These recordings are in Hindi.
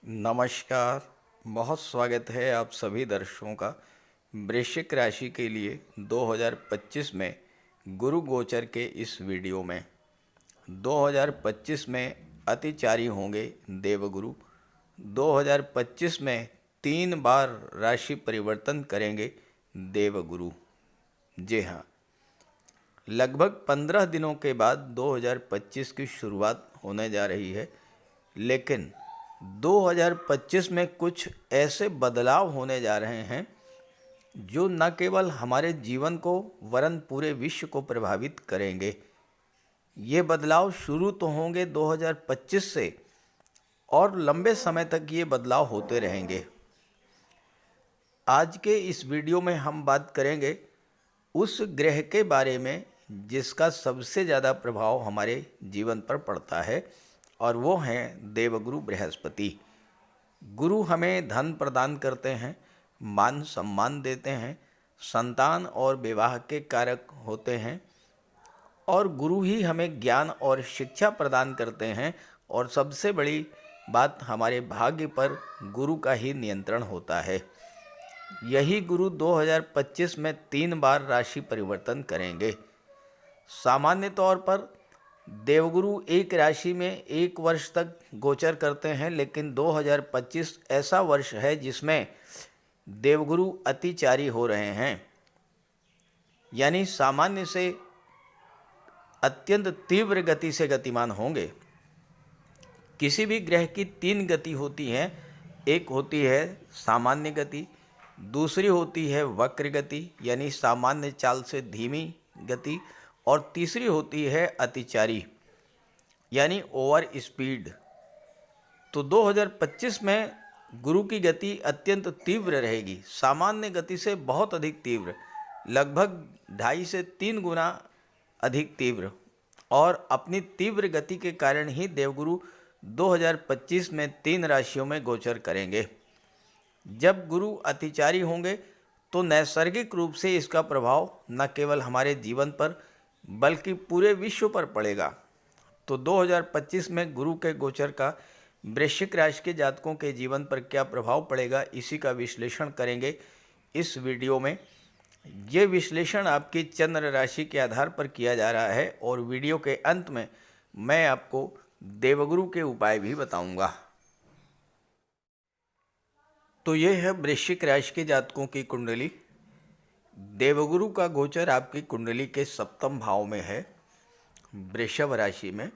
नमस्कार। बहुत स्वागत है आप सभी दर्शकों का वृश्चिक राशि के लिए 2025 में गुरु गोचर के इस वीडियो में। 2025 में अतिचारी होंगे देवगुरु। 2025 में 3 बार राशि परिवर्तन करेंगे देवगुरु। जी हाँ, लगभग 15 दिनों के बाद 2025 की शुरुआत होने जा रही है, लेकिन 2025 में कुछ ऐसे बदलाव होने जा रहे हैं जो न केवल हमारे जीवन को वरन पूरे विश्व को प्रभावित करेंगे। ये बदलाव शुरू तो होंगे 2025 से और लंबे समय तक ये बदलाव होते रहेंगे। आज के इस वीडियो में हम बात करेंगे उस ग्रह के बारे में जिसका सबसे ज़्यादा प्रभाव हमारे जीवन पर पड़ता है, और वो हैं देवगुरु बृहस्पति। गुरु हमें धन प्रदान करते हैं, मान सम्मान देते हैं, संतान और विवाह के कारक होते हैं, और गुरु ही हमें ज्ञान और शिक्षा प्रदान करते हैं। और सबसे बड़ी बात, हमारे भाग्य पर गुरु का ही नियंत्रण होता है। यही गुरु 2025 में 3 बार राशि परिवर्तन करेंगे। सामान्य तौर पर देवगुरु एक राशि में 1 वर्ष तक गोचर करते हैं, लेकिन 2025 ऐसा वर्ष है जिसमें देवगुरु अतिचारी हो रहे हैं, यानी सामान्य से अत्यंत तीव्र गति से गतिमान होंगे। किसी भी ग्रह की 3 गति होती हैं। एक होती है सामान्य गति, दूसरी होती है वक्र गति यानी सामान्य चाल से धीमी गति, और तीसरी होती है अतिचारी यानी ओवर स्पीड। तो 2025 में गुरु की गति अत्यंत तीव्र रहेगी, सामान्य गति से बहुत अधिक तीव्र, लगभग 2.5 से 3 गुना अधिक तीव्र। और अपनी तीव्र गति के कारण ही देवगुरु 2025 में 3 राशियों में गोचर करेंगे। जब गुरु अतिचारी होंगे तो नैसर्गिक रूप से इसका प्रभाव न केवल हमारे जीवन पर बल्कि पूरे विश्व पर पड़ेगा। तो 2025 में गुरु के गोचर का वृश्चिक राशि के जातकों के जीवन पर क्या प्रभाव पड़ेगा, इसी का विश्लेषण करेंगे इस वीडियो में। ये विश्लेषण आपकी चंद्र राशि के आधार पर किया जा रहा है, और वीडियो के अंत में मैं आपको देवगुरु के उपाय भी बताऊंगा। तो ये है वृश्चिक राशि के जातकों की कुंडली। देवगुरु का गोचर आपकी कुंडली के 7वें भाव में है, वृषभ राशि में,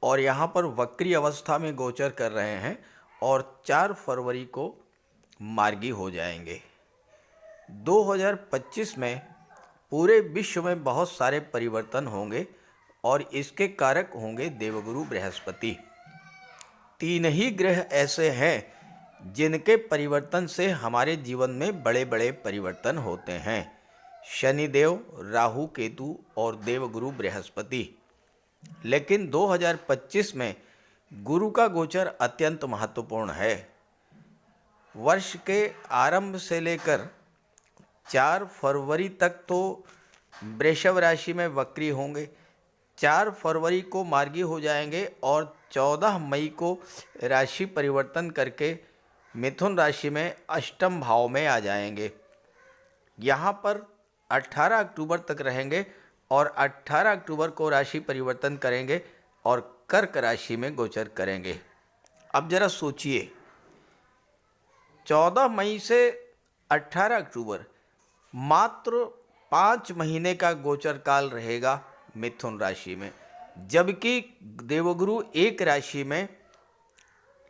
और यहाँ पर वक्री अवस्था में गोचर कर रहे हैं और 4 फरवरी को मार्गी हो जाएंगे। 2025 में पूरे विश्व में बहुत सारे परिवर्तन होंगे और इसके कारक होंगे देवगुरु बृहस्पति। 3 ही ग्रह ऐसे हैं जिनके परिवर्तन से हमारे जीवन में बड़े बड़े परिवर्तन होते हैं: शनिदेव, राहु केतु और देवगुरु बृहस्पति। लेकिन 2025 में गुरु का गोचर अत्यंत महत्वपूर्ण है। वर्ष के आरंभ से लेकर 4 फरवरी तक तो वृषभ राशि में वक्री होंगे, 4 फरवरी को मार्गी हो जाएंगे और 14 मई को राशि परिवर्तन करके मिथुन राशि में 8वें भाव में आ जाएंगे। यहाँ पर 18 अक्टूबर तक रहेंगे और 18 अक्टूबर को राशि परिवर्तन करेंगे और कर्क राशि में गोचर करेंगे। अब जरा सोचिए, 14 मई से 18 अक्टूबर मात्र 5 महीने का गोचर काल रहेगा मिथुन राशि में, जबकि देवगुरु एक राशि में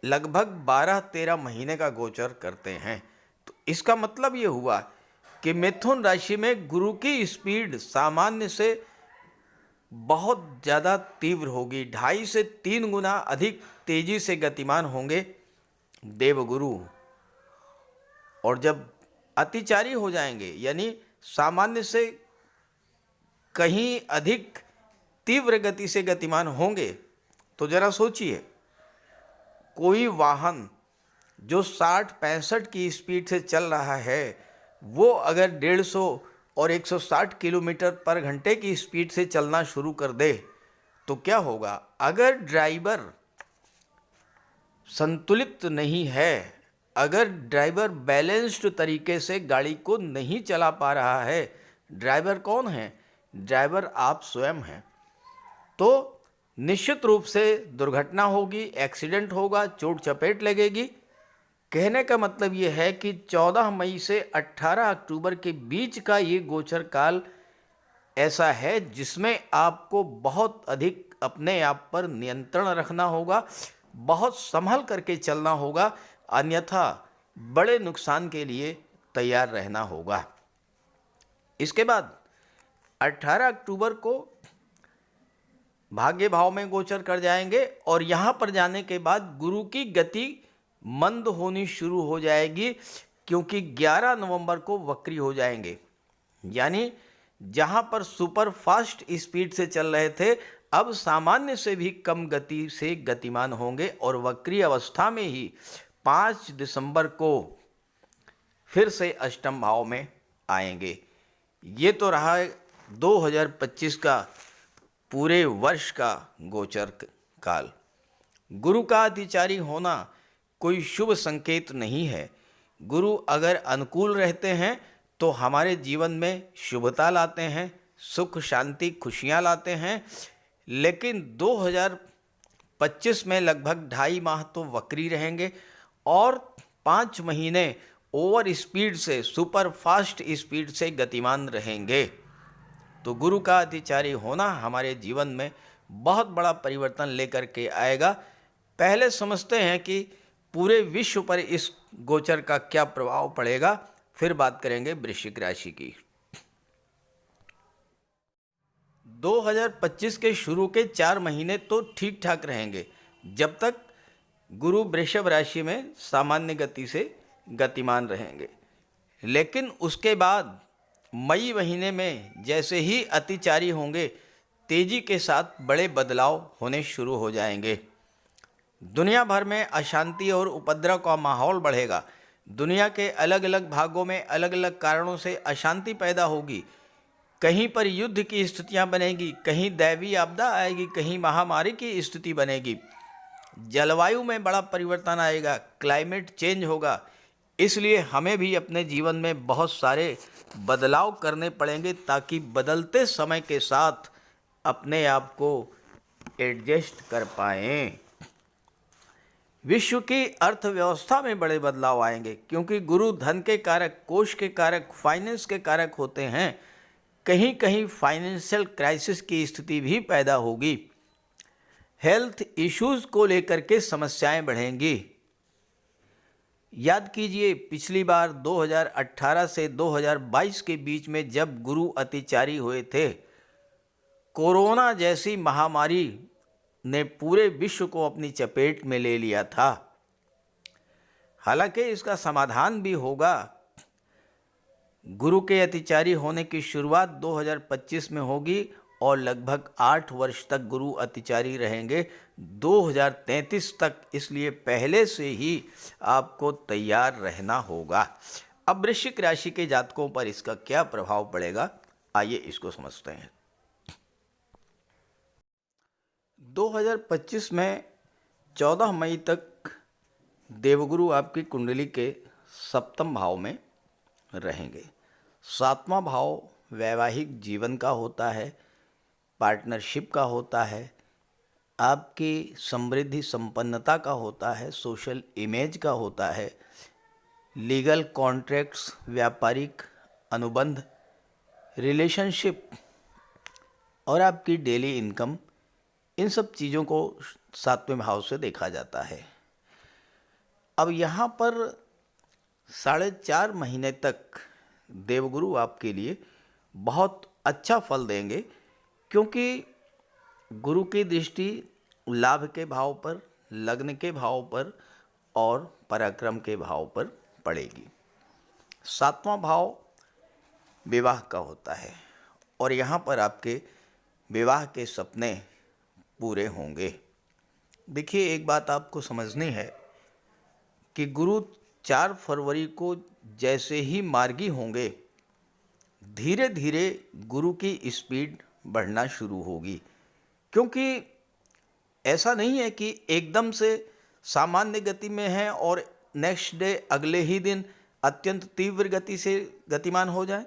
लगभग 12-13 महीने का गोचर करते हैं। तो इसका मतलब ये हुआ कि मिथुन राशि में गुरु की स्पीड सामान्य से बहुत ज़्यादा तीव्र होगी, 2.5 से 3 गुना अधिक तेजी से गतिमान होंगे देवगुरु। और जब अतिचारी हो जाएंगे यानी सामान्य से कहीं अधिक तीव्र गति से गतिमान होंगे, तो जरा सोचिए, कोई वाहन जो 60-65 की स्पीड से चल रहा है, वो अगर 150 और 160 किलोमीटर पर घंटे की स्पीड से चलना शुरू कर दे तो क्या होगा? अगर ड्राइवर संतुलित नहीं है, अगर ड्राइवर बैलेंस्ड तरीके से गाड़ी को नहीं चला पा रहा है, ड्राइवर कौन है? ड्राइवर आप स्वयं हैं, तो निश्चित रूप से दुर्घटना होगी, एक्सीडेंट होगा, चोट चपेट लगेगी। कहने का मतलब ये है कि 14 मई से 18 अक्टूबर के बीच का ये गोचर काल ऐसा है जिसमें आपको बहुत अधिक अपने आप पर नियंत्रण रखना होगा, बहुत संभल करके चलना होगा, अन्यथा बड़े नुकसान के लिए तैयार रहना होगा। इसके बाद 18 अक्टूबर को भाग्य भाव में गोचर कर जाएंगे और यहाँ पर जाने के बाद गुरु की गति मंद होनी शुरू हो जाएगी, क्योंकि 11 नवंबर को वक्री हो जाएंगे। यानी जहाँ पर सुपर फास्ट स्पीड से चल रहे थे, अब सामान्य से भी कम गति से गतिमान होंगे और वक्री अवस्था में ही 5 दिसंबर को फिर से अष्टम भाव में आएंगे। ये तो रहा 2025 का पूरे वर्ष का गोचर काल। गुरु का अतिचारी होना कोई शुभ संकेत नहीं है। गुरु अगर अनुकूल रहते हैं तो हमारे जीवन में शुभता लाते हैं, सुख शांति खुशियाँ लाते हैं, लेकिन 2025 में लगभग 2.5 माह तो वक्री रहेंगे और 5 महीने ओवर स्पीड से, सुपर फास्ट स्पीड से गतिमान रहेंगे। तो गुरु का अतिचारी होना हमारे जीवन में बहुत बड़ा परिवर्तन लेकर के आएगा। पहले समझते हैं कि पूरे विश्व पर इस गोचर का क्या प्रभाव पड़ेगा, फिर बात करेंगे वृश्चिक राशि की। 2025 के शुरू के 4 महीने तो ठीक ठाक रहेंगे, जब तक गुरु वृषभ राशि में सामान्य गति से गतिमान रहेंगे। लेकिन उसके बाद मई महीने में जैसे ही अतिचारी होंगे, तेजी के साथ बड़े बदलाव होने शुरू हो जाएंगे। दुनिया भर में अशांति और उपद्रव का माहौल बढ़ेगा। दुनिया के अलग अलग भागों में अलग अलग कारणों से अशांति पैदा होगी। कहीं पर युद्ध की स्थितियां बनेगी, कहीं दैवीय आपदा आएगी, कहीं महामारी की स्थिति बनेगी। जलवायु में बड़ा परिवर्तन आएगा, क्लाइमेट चेंज होगा। इसलिए हमें भी अपने जीवन में बहुत सारे बदलाव करने पड़ेंगे, ताकि बदलते समय के साथ अपने आप को एडजस्ट कर पाएं। विश्व की अर्थव्यवस्था में बड़े बदलाव आएंगे, क्योंकि गुरु धन के कारक, कोष के कारक, फाइनेंस के कारक होते हैं। कहीं कहीं फाइनेंशियल क्राइसिस की स्थिति भी पैदा होगी। हेल्थ इश्यूज को लेकर के समस्याएं बढ़ेंगी। याद कीजिए, पिछली बार 2018 से 2022 के बीच में जब गुरु अतिचारी हुए थे, कोरोना जैसी महामारी ने पूरे विश्व को अपनी चपेट में ले लिया था। हालांकि इसका समाधान भी होगा। गुरु के अतिचारी होने की शुरुआत 2025 में होगी और लगभग 8 वर्ष तक गुरु अतिचारी रहेंगे, 2033 तक। इसलिए पहले से ही आपको तैयार रहना होगा। अब वृश्चिक राशि के जातकों पर इसका क्या प्रभाव पड़ेगा, आइए इसको समझते हैं। 2025 में 14 मई तक देवगुरु आपकी कुंडली के सप्तम भाव में रहेंगे। 7वां भाव वैवाहिक जीवन का होता है, पार्टनरशिप का होता है, आपकी समृद्धि संपन्नता का होता है, सोशल इमेज का होता है, लीगल कॉन्ट्रैक्ट्स, व्यापारिक अनुबंध, रिलेशनशिप और आपकी डेली इनकम, इन सब चीज़ों को 7वें भाव से देखा जाता है। अब यहाँ पर 4.5 महीने तक देवगुरु आपके लिए बहुत अच्छा फल देंगे, क्योंकि गुरु की दृष्टि लाभ के भाव पर, लग्न के भाव पर और पराक्रम के भाव पर पड़ेगी। 7वां भाव विवाह का होता है और यहाँ पर आपके विवाह के सपने पूरे होंगे। देखिए, एक बात आपको समझनी है कि गुरु 4 फरवरी को जैसे ही मार्गी होंगे, धीरे धीरे गुरु की स्पीड बढ़ना शुरू होगी। क्योंकि ऐसा नहीं है कि एकदम से सामान्य गति में है और नेक्स्ट डे अगले ही दिन अत्यंत तीव्र गति से गतिमान हो जाए,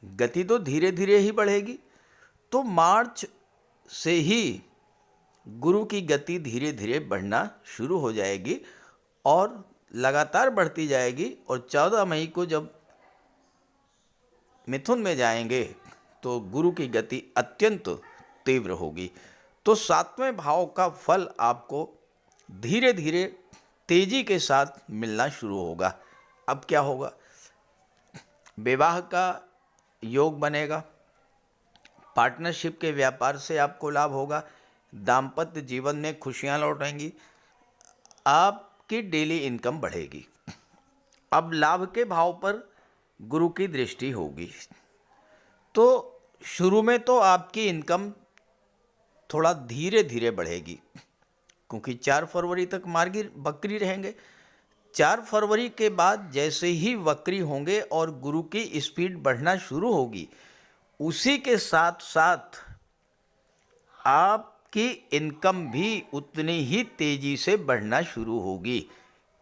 गति तो धीरे धीरे ही बढ़ेगी। तो मार्च से ही गुरु की गति धीरे धीरे बढ़ना शुरू हो जाएगी और लगातार बढ़ती जाएगी, और 14 मई को जब मिथुन में जाएंगे तो गुरु की गति अत्यंत तीव्र होगी। तो 7वें भाव का फल आपको धीरे धीरे तेजी के साथ मिलना शुरू होगा। अब क्या होगा? विवाह का योग बनेगा, पार्टनरशिप के व्यापार से आपको लाभ होगा, दाम्पत्य जीवन में खुशियां लौटेंगी, आपकी डेली इनकम बढ़ेगी। अब लाभ के भाव पर गुरु की दृष्टि होगी, तो शुरू में तो आपकी इनकम थोड़ा धीरे धीरे बढ़ेगी, क्योंकि 4 फरवरी तक मार्गी वक्री रहेंगे। 4 फरवरी के बाद जैसे ही वक्री होंगे और गुरु की स्पीड बढ़ना शुरू होगी, उसी के साथ साथ आपकी इनकम भी उतनी ही तेजी से बढ़ना शुरू होगी।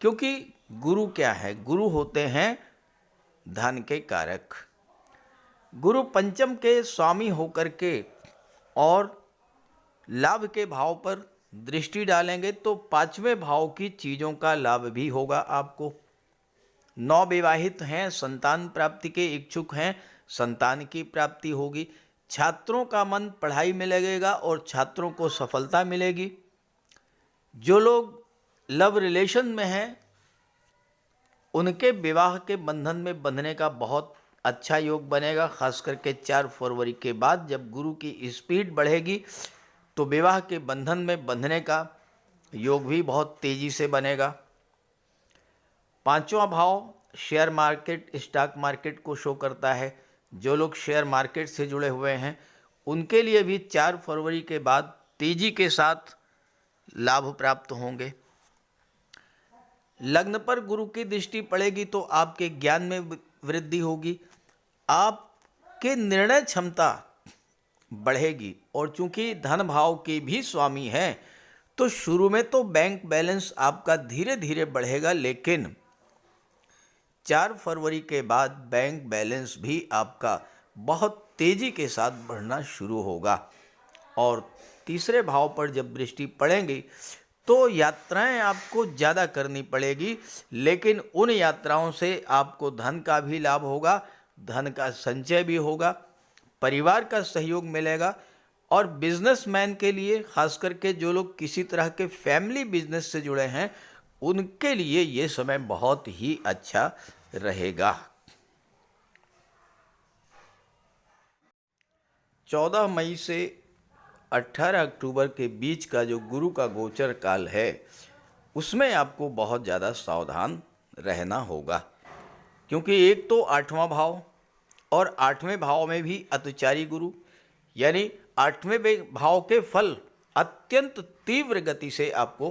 क्योंकि गुरु क्या है? गुरु होते हैं धन के कारक। गुरु पंचम के स्वामी होकर के और लाभ के भाव पर दृष्टि डालेंगे तो 5वें भाव की चीज़ों का लाभ भी होगा आपको। नवविवाहित हैं, संतान प्राप्ति के इच्छुक हैं, संतान की प्राप्ति होगी। छात्रों का मन पढ़ाई में लगेगा और छात्रों को सफलता मिलेगी। जो लोग लव रिलेशन में हैं उनके विवाह के बंधन में बंधने का बहुत अच्छा योग बनेगा। खास करके 4 फरवरी के बाद जब गुरु की स्पीड बढ़ेगी तो विवाह के बंधन में बंधने का योग भी बहुत तेजी से बनेगा। 5वां भाव शेयर मार्केट, स्टॉक मार्केट को शो करता है। जो लोग शेयर मार्केट से जुड़े हुए हैं उनके लिए भी 4 फरवरी के बाद तेजी के साथ लाभ प्राप्त होंगे। लग्न पर गुरु की दृष्टि पड़ेगी तो आपके ज्ञान में वृद्धि होगी, आपके निर्णय क्षमता बढ़ेगी, और चूंकि धन भाव के भी स्वामी हैं तो शुरू में तो बैंक बैलेंस आपका धीरे धीरे बढ़ेगा, लेकिन 4 फरवरी के बाद बैंक बैलेंस भी आपका बहुत तेजी के साथ बढ़ना शुरू होगा। और तीसरे भाव पर जब दृष्टि पड़ेंगी तो यात्राएं आपको ज़्यादा करनी पड़ेगी, लेकिन उन यात्राओं से आपको धन का भी लाभ होगा, धन का संचय भी होगा, परिवार का सहयोग मिलेगा। और बिजनेसमैन के लिए, खास करके जो लोग किसी तरह के फैमिली बिजनेस से जुड़े हैं, उनके लिए ये समय बहुत ही अच्छा रहेगा। 14 मई से 18 अक्टूबर के बीच का जो गुरु का गोचर काल है उसमें आपको बहुत ज़्यादा सावधान रहना होगा, क्योंकि एक तो 8वां भाव और 8वें भाव में भी अतिचारी गुरु, यानी 8वें भाव के फल अत्यंत तीव्र गति से आपको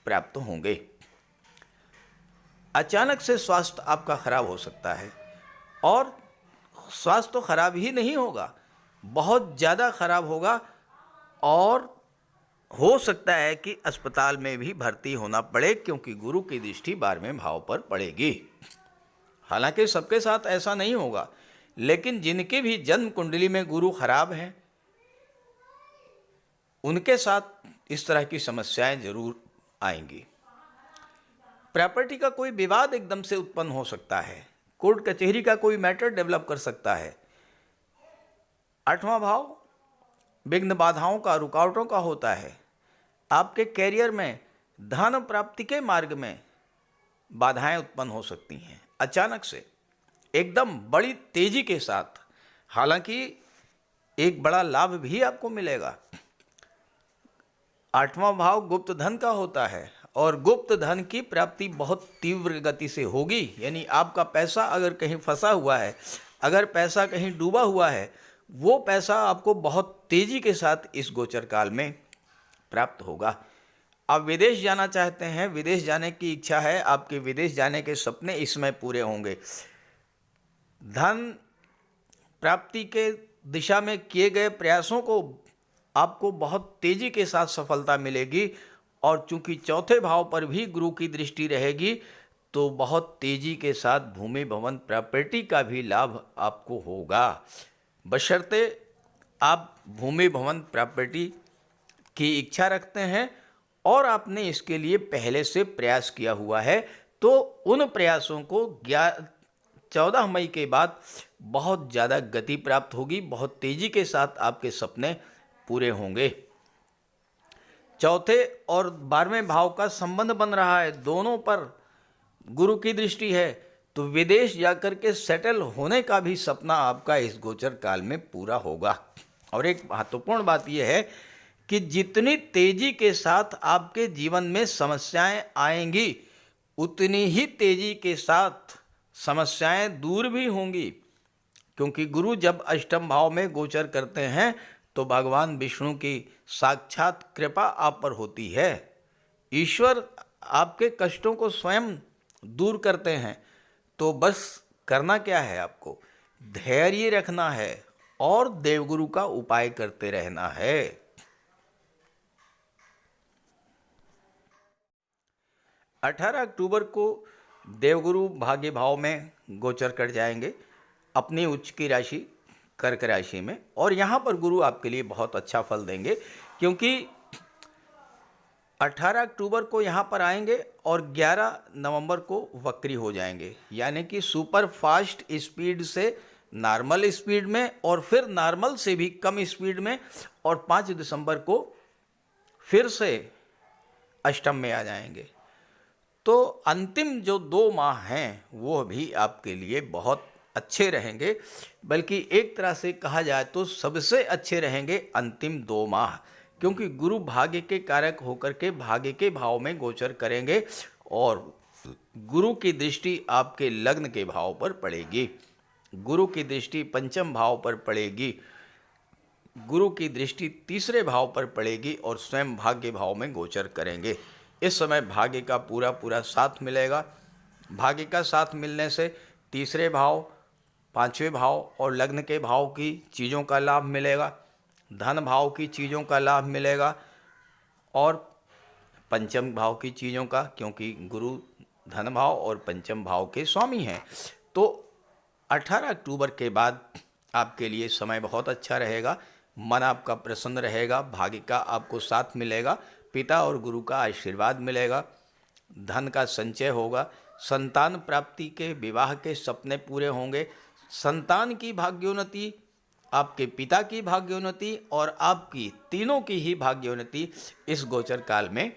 प्राप्त होंगे। अचानक से स्वास्थ्य आपका खराब हो सकता है, और स्वास्थ्य तो खराब ही नहीं होगा, बहुत ज़्यादा खराब होगा, और हो सकता है कि अस्पताल में भी भर्ती होना पड़े, क्योंकि गुरु की दृष्टि 12वें भाव पर पड़ेगी। हालांकि सबके साथ ऐसा नहीं होगा, लेकिन जिनके भी जन्म कुंडली में गुरु खराब हैं उनके साथ इस तरह की समस्याएं जरूर आएंगी। प्रॉपर्टी का कोई विवाद एकदम से उत्पन्न हो सकता है, कोर्ट कचहरी का कोई मैटर डेवलप कर सकता है। 8वां भाव विघ्न बाधाओं का, रुकावटों का होता है। आपके कैरियर में धन प्राप्ति के मार्ग में बाधाएं उत्पन्न हो सकती हैं अचानक से, एकदम बड़ी तेजी के साथ। हालांकि एक बड़ा लाभ भी आपको मिलेगा। 8वां भाव गुप्त धन का होता है, और गुप्त धन की प्राप्ति बहुत तीव्र गति से होगी। यानी आपका पैसा अगर कहीं फंसा हुआ है, अगर पैसा कहीं डूबा हुआ है, वो पैसा आपको बहुत तेजी के साथ इस गोचर काल में प्राप्त होगा। आप विदेश जाना चाहते हैं, विदेश जाने की इच्छा है, आपके विदेश जाने के सपने इसमें पूरे होंगे। धन प्राप्ति के दिशा में किए गए प्रयासों को आपको बहुत तेजी के साथ सफलता मिलेगी, और चूंकि चौथे भाव पर भी गुरु की दृष्टि रहेगी तो बहुत तेजी के साथ भूमि भवन प्रॉपर्टी का भी लाभ आपको होगा, बशर्ते आप भूमि भवन प्रॉपर्टी की इच्छा रखते हैं और आपने इसके लिए पहले से प्रयास किया हुआ है, तो उन प्रयासों को 14 मई के बाद बहुत ज़्यादा गति प्राप्त होगी, बहुत तेज़ी के साथ आपके सपने पूरे होंगे। चौथे और 12वें भाव का संबंध बन रहा है, दोनों पर गुरु की दृष्टि है, तो विदेश जाकर के सेटल होने का भी सपना आपका इस गोचर काल में पूरा होगा। और एक महत्वपूर्ण बात यह है कि जितनी तेजी के साथ आपके जीवन में समस्याएं आएंगी उतनी ही तेजी के साथ समस्याएं दूर भी होंगी, क्योंकि गुरु जब अष्टम भाव में गोचर करते हैं तो भगवान विष्णु की साक्षात कृपा आप पर होती है। ईश्वर आपके कष्टों को स्वयं दूर करते हैं, तो बस करना क्या है, आपको धैर्य रखना है और देवगुरु का उपाय करते रहना है। 18 अक्टूबर को देवगुरु भाग्य भाव में गोचर कर जाएंगे अपनी उच्च की राशि कर्क राशि में, और यहाँ पर गुरु आपके लिए बहुत अच्छा फल देंगे, क्योंकि 18 अक्टूबर को यहाँ पर आएंगे और 11 नवंबर को वक्री हो जाएंगे, यानी कि सुपर फास्ट स्पीड से नॉर्मल स्पीड में और फिर नॉर्मल से भी कम स्पीड में, और 5 दिसंबर को फिर से अष्टम में आ जाएंगे। तो अंतिम जो 2 माह हैं वो भी आपके लिए बहुत अच्छे रहेंगे, बल्कि एक तरह से कहा जाए तो सबसे अच्छे रहेंगे अंतिम 2 माह, क्योंकि गुरु भाग्य के कारक होकर के भाग्य के भाव में गोचर करेंगे और गुरु की दृष्टि आपके लग्न के भाव पर पड़ेगी, गुरु की दृष्टि पंचम भाव पर पड़ेगी, गुरु की दृष्टि तीसरे भाव पर पड़ेगी और स्वयं भाग्य भाव में गोचर करेंगे। इस समय भाग्य का पूरा पूरा साथ मिलेगा। भाग्य का साथ मिलने से तीसरे भाव, पांचवें भाव और लग्न के भाव की चीज़ों का लाभ मिलेगा, धन भाव की चीज़ों का लाभ मिलेगा और पंचम भाव की चीज़ों का, क्योंकि गुरु धन भाव और पंचम भाव के स्वामी हैं। तो 18 अक्टूबर के बाद आपके लिए समय बहुत अच्छा रहेगा, मन आपका प्रसन्न रहेगा, भाग्य का आपको साथ मिलेगा, पिता और गुरु का आशीर्वाद मिलेगा, धन का संचय होगा, संतान प्राप्ति के विवाह के सपने पूरे होंगे, संतान की भाग्योन्नति, आपके पिता की भाग्योन्नति और आपकी तीनों की ही भाग्योन्नति इस गोचर काल में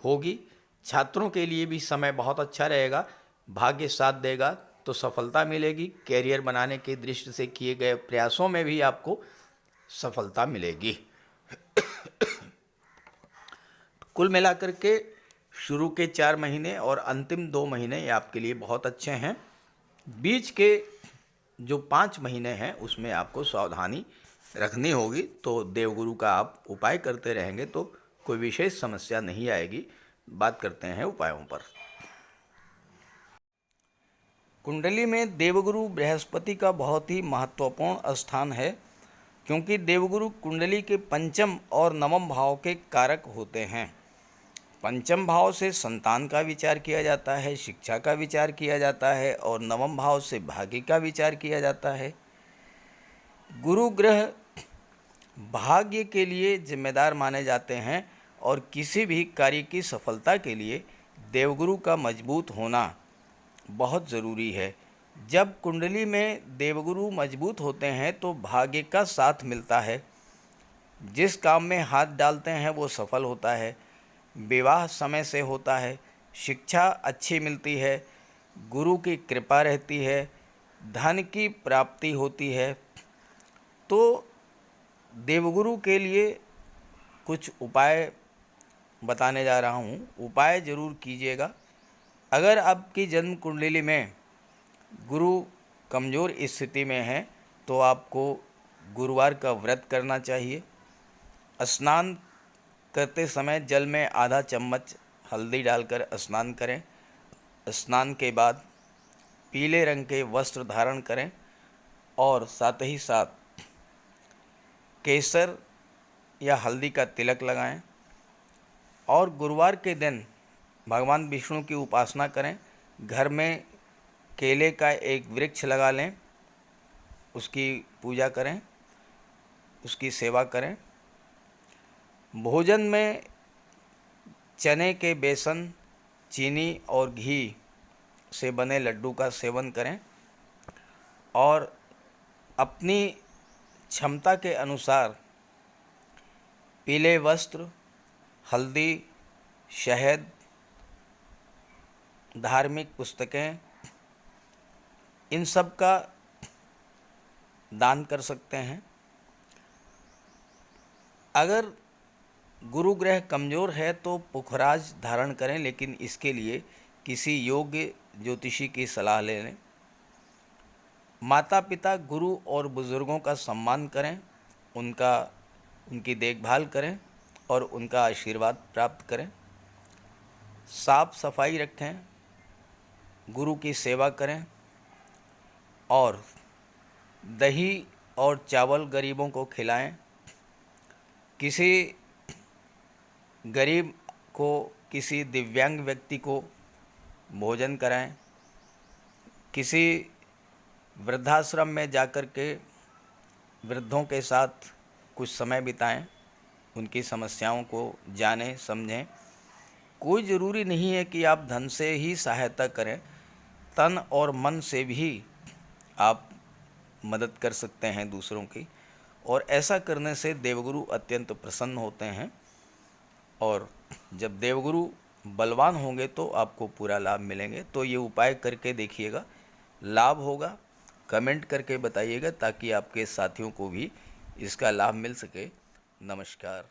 होगी। छात्रों के लिए भी समय बहुत अच्छा रहेगा, भाग्य साथ देगा तो सफलता मिलेगी, कैरियर बनाने की दृष्टि से किए गए प्रयासों में भी आपको सफलता मिलेगी। कुल मिलाकर के शुरू के 4 महीने और अंतिम 2 महीने ये आपके लिए बहुत अच्छे हैं। बीच के जो 5 महीने हैं उसमें आपको सावधानी रखनी होगी, तो देवगुरु का आप उपाय करते रहेंगे तो कोई विशेष समस्या नहीं आएगी। बात करते हैं उपायों पर। कुंडली में देवगुरु बृहस्पति का बहुत ही महत्वपूर्ण स्थान है, क्योंकि देवगुरु कुंडली के पंचम और नवम भाव के कारक होते हैं। पंचम भाव से संतान का विचार किया जाता है, शिक्षा का विचार किया जाता है और नवम भाव से भाग्य का विचार किया जाता है। गुरु ग्रह भाग्य के लिए जिम्मेदार माने जाते हैं और किसी भी कार्य की सफलता के लिए देवगुरु का मजबूत होना बहुत ज़रूरी है। जब कुंडली में देवगुरु मजबूत होते हैं तो भाग्य का साथ मिलता है, जिस काम में हाथ डालते हैं वो सफल होता है, विवाह समय से होता है, शिक्षा अच्छी मिलती है, गुरु की कृपा रहती है, धन की प्राप्ति होती है। तो देवगुरु के लिए कुछ उपाय बताने जा रहा हूँ, उपाय ज़रूर कीजिएगा। अगर आपकी जन्म कुंडली में गुरु कमज़ोर स्थिति में है तो आपको गुरुवार का व्रत करना चाहिए। स्नान करते समय जल में आधा चम्मच हल्दी डालकर स्नान करें। स्नान के बाद पीले रंग के वस्त्र धारण करें और साथ ही साथ केसर या हल्दी का तिलक लगाएं। और गुरुवार के दिन भगवान विष्णु की उपासना करें। घर में केले का एक वृक्ष लगा लें, उसकी पूजा करें, उसकी सेवा करें। भोजन में चने के बेसन, चीनी और घी से बने लड्डू का सेवन करें और अपनी क्षमता के अनुसार पीले वस्त्र, हल्दी, शहद, धार्मिक पुस्तकें, इन सब का दान कर सकते हैं। अगर गुरु ग्रह कमज़ोर है तो पुखराज धारण करें, लेकिन इसके लिए किसी योग्य ज्योतिषी की सलाह ले लें। माता पिता, गुरु और बुज़ुर्गों का सम्मान करें, उनकी देखभाल करें और उनका आशीर्वाद प्राप्त करें। साफ सफाई रखें, गुरु की सेवा करें और दही और चावल गरीबों को खिलाएं। किसी गरीब को, किसी दिव्यांग व्यक्ति को भोजन कराएं। किसी वृद्धाश्रम में जाकर के वृद्धों के साथ कुछ समय बिताएं, उनकी समस्याओं को जानें, समझें। कोई ज़रूरी नहीं है कि आप धन से ही सहायता करें, तन और मन से भी आप मदद कर सकते हैं दूसरों की, और ऐसा करने से देवगुरु अत्यंत प्रसन्न होते हैं। और जब देवगुरु बलवान होंगे तो आपको पूरा लाभ मिलेंगे। तो ये उपाय करके देखिएगा, लाभ होगा। कमेंट करके बताइएगा ताकि आपके साथियों को भी इसका लाभ मिल सके। नमस्कार।